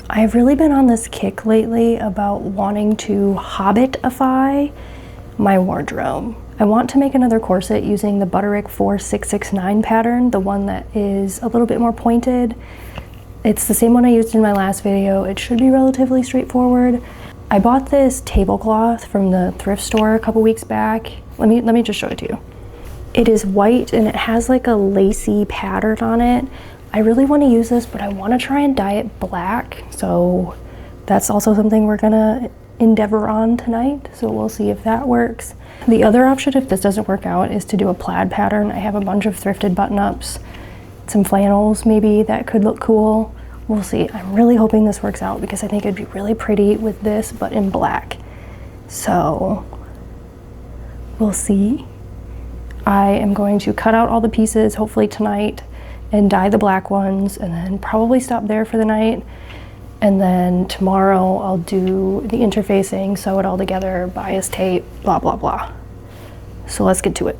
I've really been on this kick lately about wanting to hobbit-ify my wardrobe. I want to make another corset using the Butterick 4669 pattern, the one that is a little bit more pointed. It's the same one I used in my last video. It should be relatively straightforward. I bought this tablecloth from the thrift store a couple weeks back. Let me just show it to you. It is white and it has like a lacy pattern on it. I really want to use this, but I want to try and dye it black. So that's also something we're gonna endeavor on tonight. So we'll see if that works. The other option, if this doesn't work out, is to do a plaid pattern. I have a bunch of thrifted button-ups, some flannels maybe that could look cool. We'll see. I'm really hoping this works out because I think it'd be really pretty with this, but in black. So we'll see. I am going to cut out all the pieces, hopefully tonight, and dye the black ones, and then probably stop there for the night. And then tomorrow I'll do the interfacing, sew it all together, bias tape, blah, blah, blah. So let's get to it.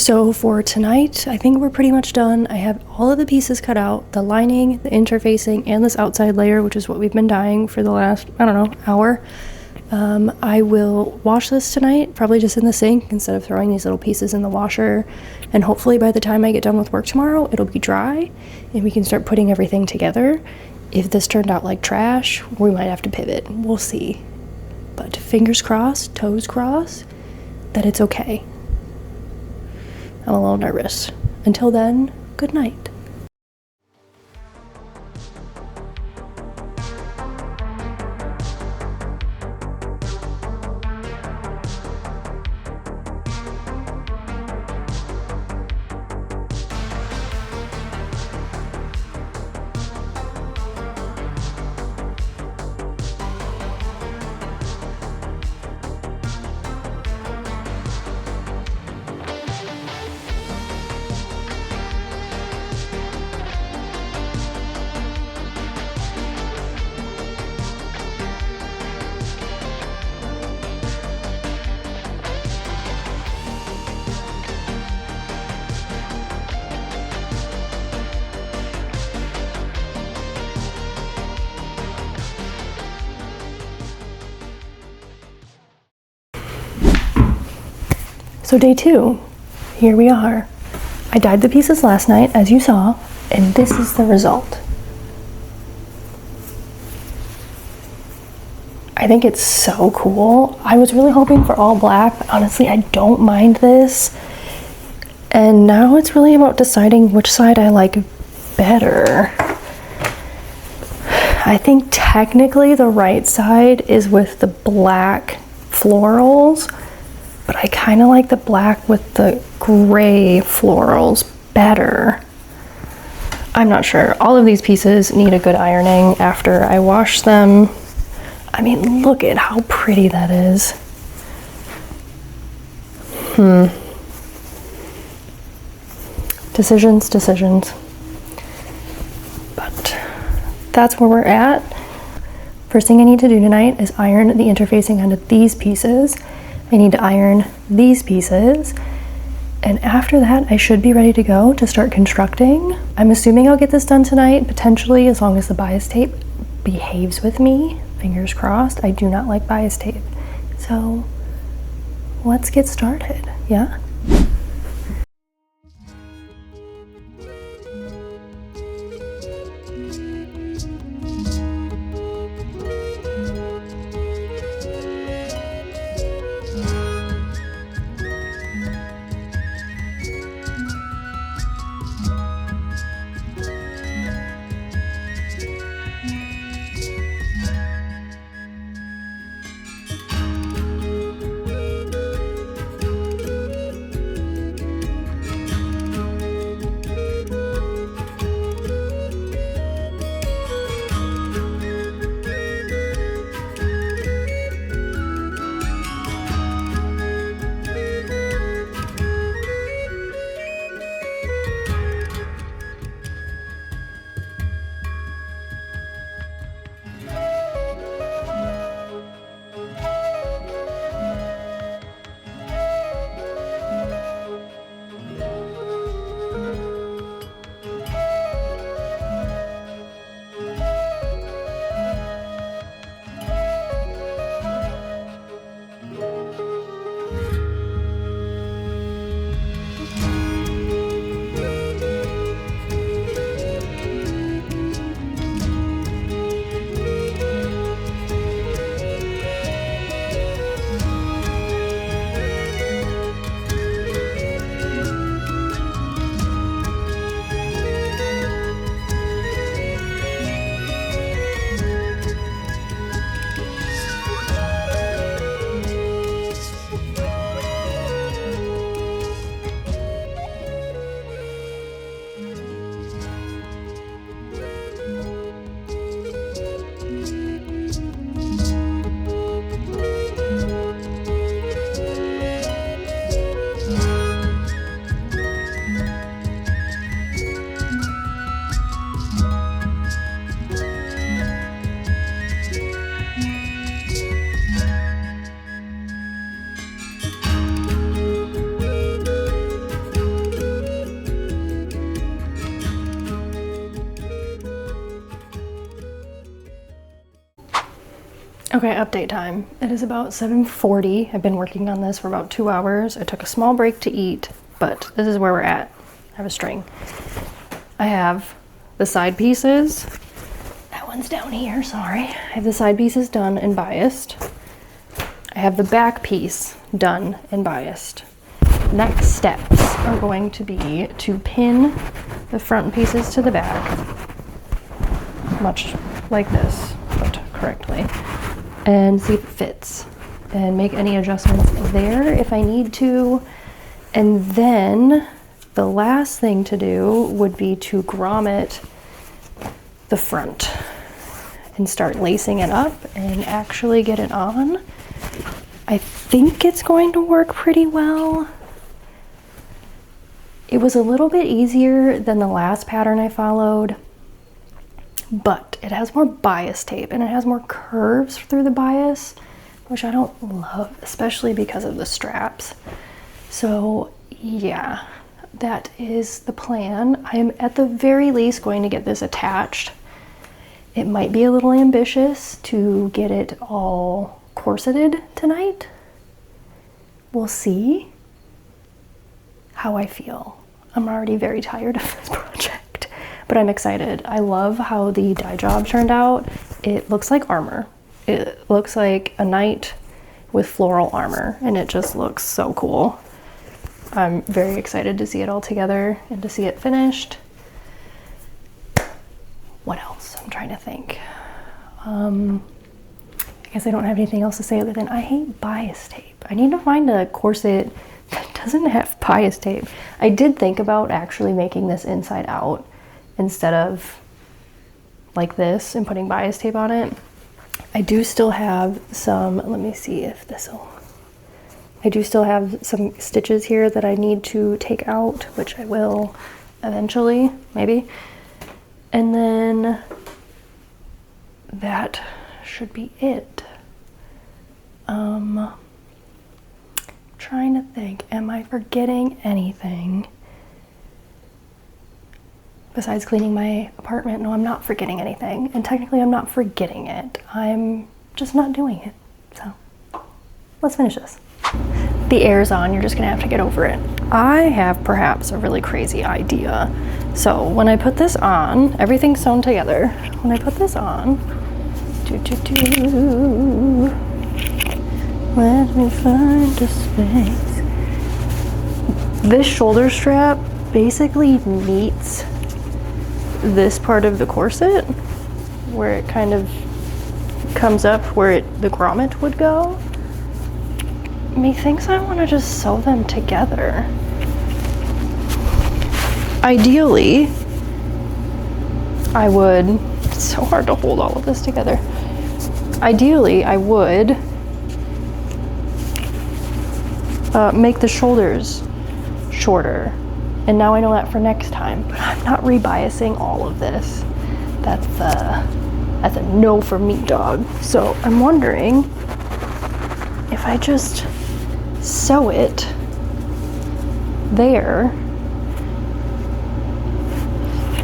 So for tonight, I think we're pretty much done. I have all of the pieces cut out, the lining, the interfacing, and this outside layer, which is what we've been dyeing for the last, I don't know, hour. I will wash this tonight, probably just in the sink instead of throwing these little pieces in the washer. And hopefully by the time I get done with work tomorrow, it'll be dry and we can start putting everything together. If this turned out like trash, we might have to pivot. We'll see. But fingers crossed, toes crossed, that it's okay. I'm a little nervous. Until then, good night. So day 2, here we are. I dyed the pieces last night, as you saw, and this is the result. I think it's so cool. I was really hoping for all black, but honestly, I don't mind this. And now it's really about deciding which side I like better. I think technically the right side is with the black florals, but I kind of like the black with the gray florals better. I'm not sure. All of these pieces need a good ironing after I wash them. I mean, look at how pretty that is. Decisions. But that's where we're at. First thing I need to do tonight is iron the interfacing onto these pieces. I need to iron these pieces, and after that I should be ready to go to start constructing. I'm assuming I'll get this done tonight, potentially, as long as the bias tape behaves with me. Fingers crossed. I do not like bias tape. So let's get started, yeah? Okay, update time. It is about 7:40. I've been working on this for about 2 hours. I took a small break to eat, but this is where we're at. I have a string. I have the side pieces. That one's down here, sorry. I have the side pieces done and biased. I have the back piece done and biased. next steps are going to be to pin the front pieces to the back, much like this, but correctly, and see if it fits, and make any adjustments there if I need to. And then the last thing to do would be to grommet the front and start lacing it up and actually get it on. I think it's going to work pretty well. It was a little bit easier than the last pattern I followed, but it has more bias tape and it has more curves through the bias, which I don't love, especially because of the straps. So yeah, that is the plan. I am at the very least going to get this attached. It might be a little ambitious to get it all corseted tonight. We'll see how I feel. I'm already very tired of this project, but I'm excited. I love how the dye job turned out. It looks like armor. It looks like a knight with floral armor, and it just looks so cool. I'm very excited to see it all together and to see it finished. What else? I'm trying to think. I guess I don't have anything else to say other than I hate bias tape. I need to find a corset that doesn't have bias tape. I did think about actually making this inside out instead of like this and putting bias tape on it. I do still have some, let me see if this'll, I do still have some stitches here that I need to take out, which I will eventually, maybe. And then that should be it. Trying to think, am I forgetting anything besides cleaning my apartment? No, I'm not forgetting anything. And technically I'm not forgetting it. I'm just not doing it. So let's finish this. The air's on, you're just gonna have to get over it. I have perhaps a really crazy idea. So when I put this on, everything's sewn together. When I put this on, let me find a space. This shoulder strap basically meets this part of the corset where it kind of comes up where the grommet would go. Methinks I want to just sew them together. Ideally, I would, it's so hard to hold all of this together. Ideally, I would make the shoulders shorter. And now I know that for next time, but I'm not rebiasing all of this. That's a no for me, dog. So I'm wondering if I just sew it there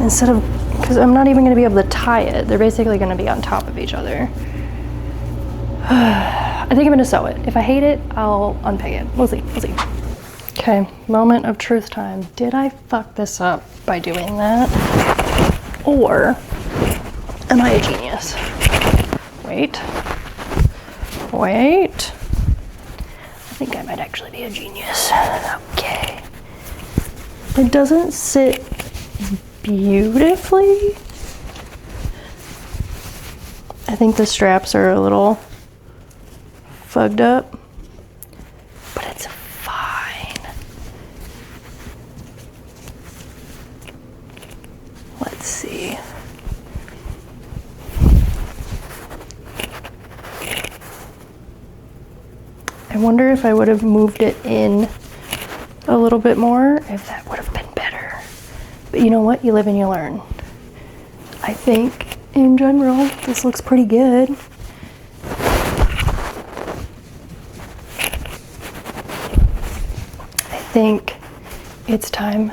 instead of, because I'm not even going to be able to tie it. They're basically going to be on top of each other. I think I'm going to sew it. If I hate it, I'll unpeg it. We'll see. We'll see. Okay, moment of truth time. Did I fuck this up by doing that? Or am I a genius? Wait. Wait. I think I might actually be a genius. Okay. It doesn't sit beautifully. I think the straps are a little fucked up, but it's fine. Let's see. I wonder if I would have moved it in a little bit more, if that would have been better. But you know what? You live and you learn. I think in general, this looks pretty good. I think it's time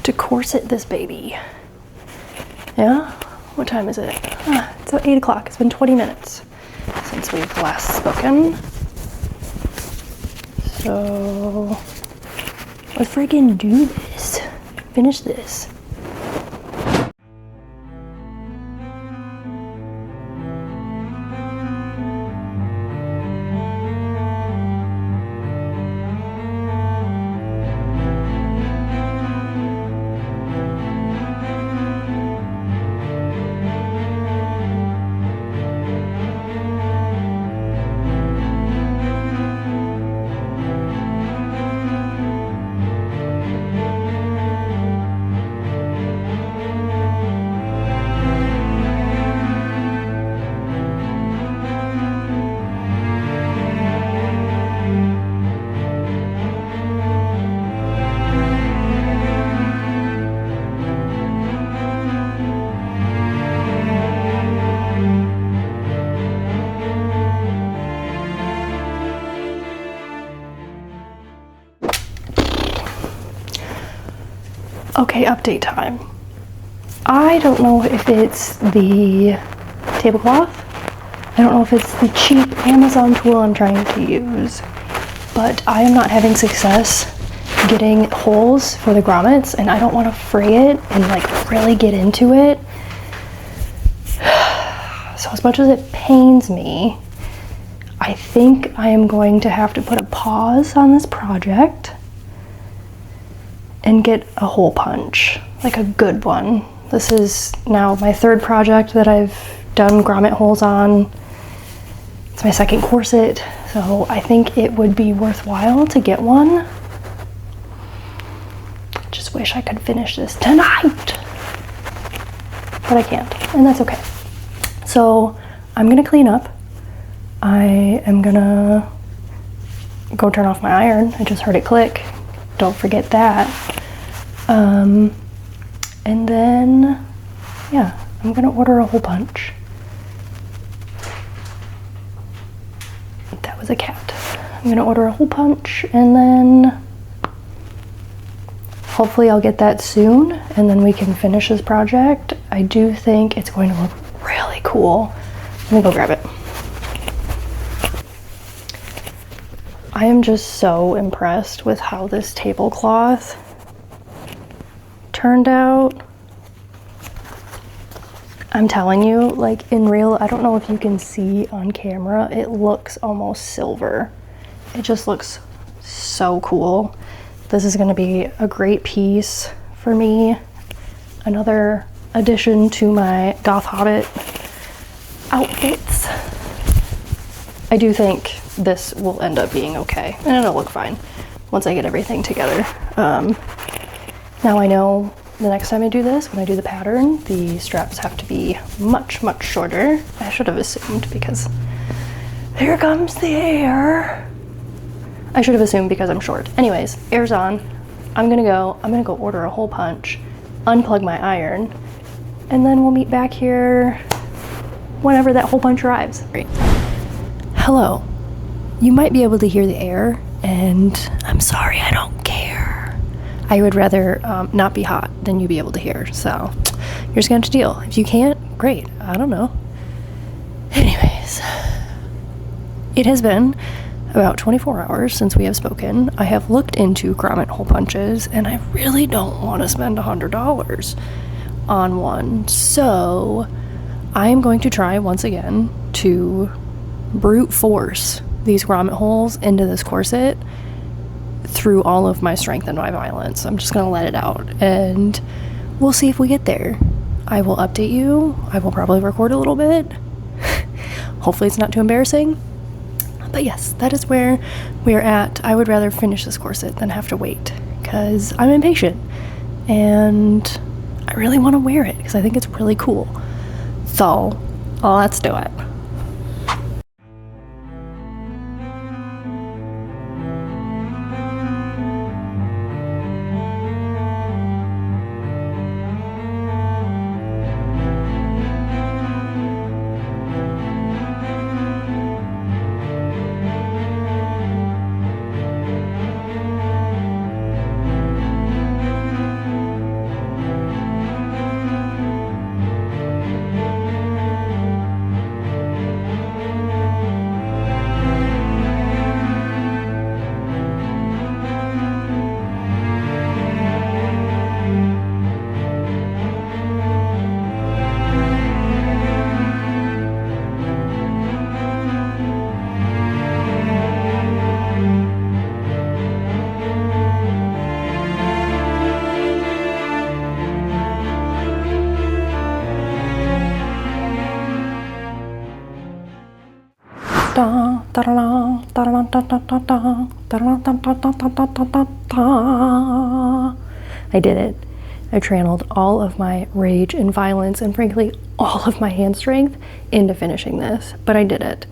to corset this baby. Yeah? What time is it? It's 8 o'clock. It's been 20 minutes since we've last spoken. So let's freaking do this. Finish this. Okay, update time. I don't know if it's the tablecloth. I don't know if it's the cheap Amazon tool I'm trying to use, but I am not having success getting holes for the grommets, and I don't want to fray it and like really get into it. So as much as it pains me, I think I am going to have to put a pause on this project and get a hole punch, like a good one. This is now my third project that I've done grommet holes on. It's my second corset, so I think it would be worthwhile to get one. Just wish I could finish this tonight, but I can't, and that's okay. So I'm gonna clean up. I am gonna go turn off my iron. I just heard it click. Don't forget that. And then, yeah, I'm gonna order a hole punch. That was a cat. I'm gonna order a hole punch, and then hopefully I'll get that soon, and then we can finish this project. I do think it's going to look really cool. Let me go grab it. I am just so impressed with how this tablecloth turned out. I'm telling you, like in real, I don't know if you can see on camera, it looks almost silver. It just looks so cool. This is gonna be a great piece for me. Another addition to my goth hobbit outfits. I do think this will end up being okay, and it'll look fine once I get everything together. Now I know the next time I do this, when I do the pattern, the straps have to be much, much shorter. I should have assumed, because here comes the air. I should have assumed because I'm short. Anyways, air's on. I'm gonna go order a hole punch, unplug my iron, and then we'll meet back here whenever that hole punch arrives. Great. Hello. You might be able to hear the air, and I'm sorry, I don't care. I would rather not be hot than you be able to hear, so you're just gonna have to deal. If you can't, great, I don't know. Anyways, it has been about 24 hours since we have spoken. I have looked into grommet hole punches, and I really don't want to spend $100 on one, so I am going to try once again to brute force these grommet holes into this corset through all of my strength and my violence. I'm just gonna let it out, and we'll see if we get there. I will update you. I will probably record a little bit. Hopefully it's not too embarrassing. But yes, that is where we are at. I would rather finish this corset than have to wait, because I'm impatient, and I really want to wear it because I think it's really cool. So let's do it. I did it. I channeled all of my rage and violence and frankly all of my hand strength into finishing this, but I did it.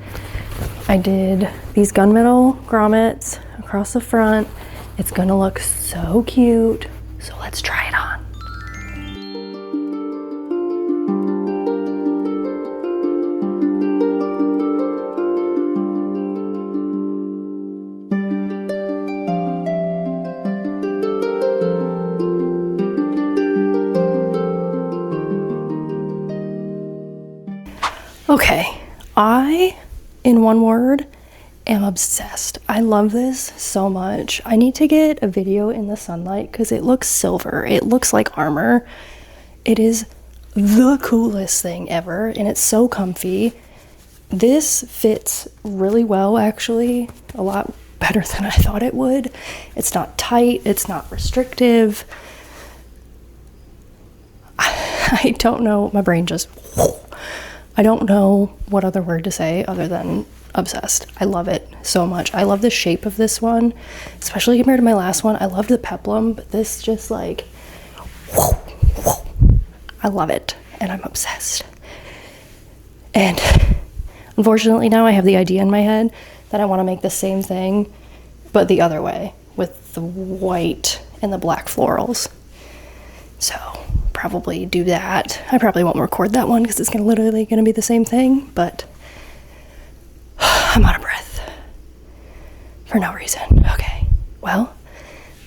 I did these gunmetal grommets across the front. It's gonna look so cute, so let's try it on. Okay, I, in one word, am obsessed. I love this so much. I need to get a video in the sunlight because it looks silver. It looks like armor. It is the coolest thing ever, and it's so comfy. This fits really well, actually, a lot better than I thought it would. It's not tight, it's not restrictive. I don't know, my brain just, I don't know what other word to say other than obsessed. I love it so much. I love the shape of this one, especially compared to my last one. I loved the peplum, but this just like, I love it, and I'm obsessed. And unfortunately now I have the idea in my head that I want to make the same thing, but the other way, with the white and the black florals. So probably do that. I probably won't record that one because it's literally gonna be the same thing, but I'm out of breath for no reason. Okay, well,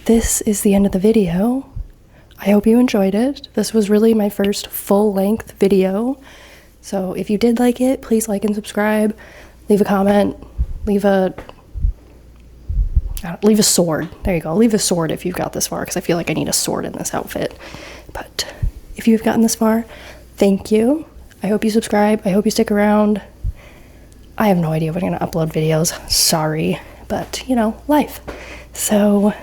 this is the end of the video. I hope you enjoyed it. This was really my first full-length video. So if you did like it, please like and subscribe, leave a comment, leave a sword. There you go. Leave a sword if you've got this far, because I feel like I need a sword in this outfit. But if you've gotten this far, thank you. I hope you subscribe. I hope you stick around. I have no idea when I'm going to upload videos. Sorry. But, you know, life. So,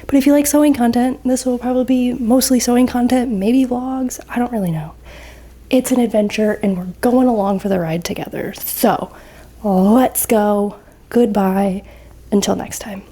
but if you like sewing content, this will probably be mostly sewing content, maybe vlogs. I don't really know. It's an adventure, and we're going along for the ride together. So, let's go. Goodbye. Until next time.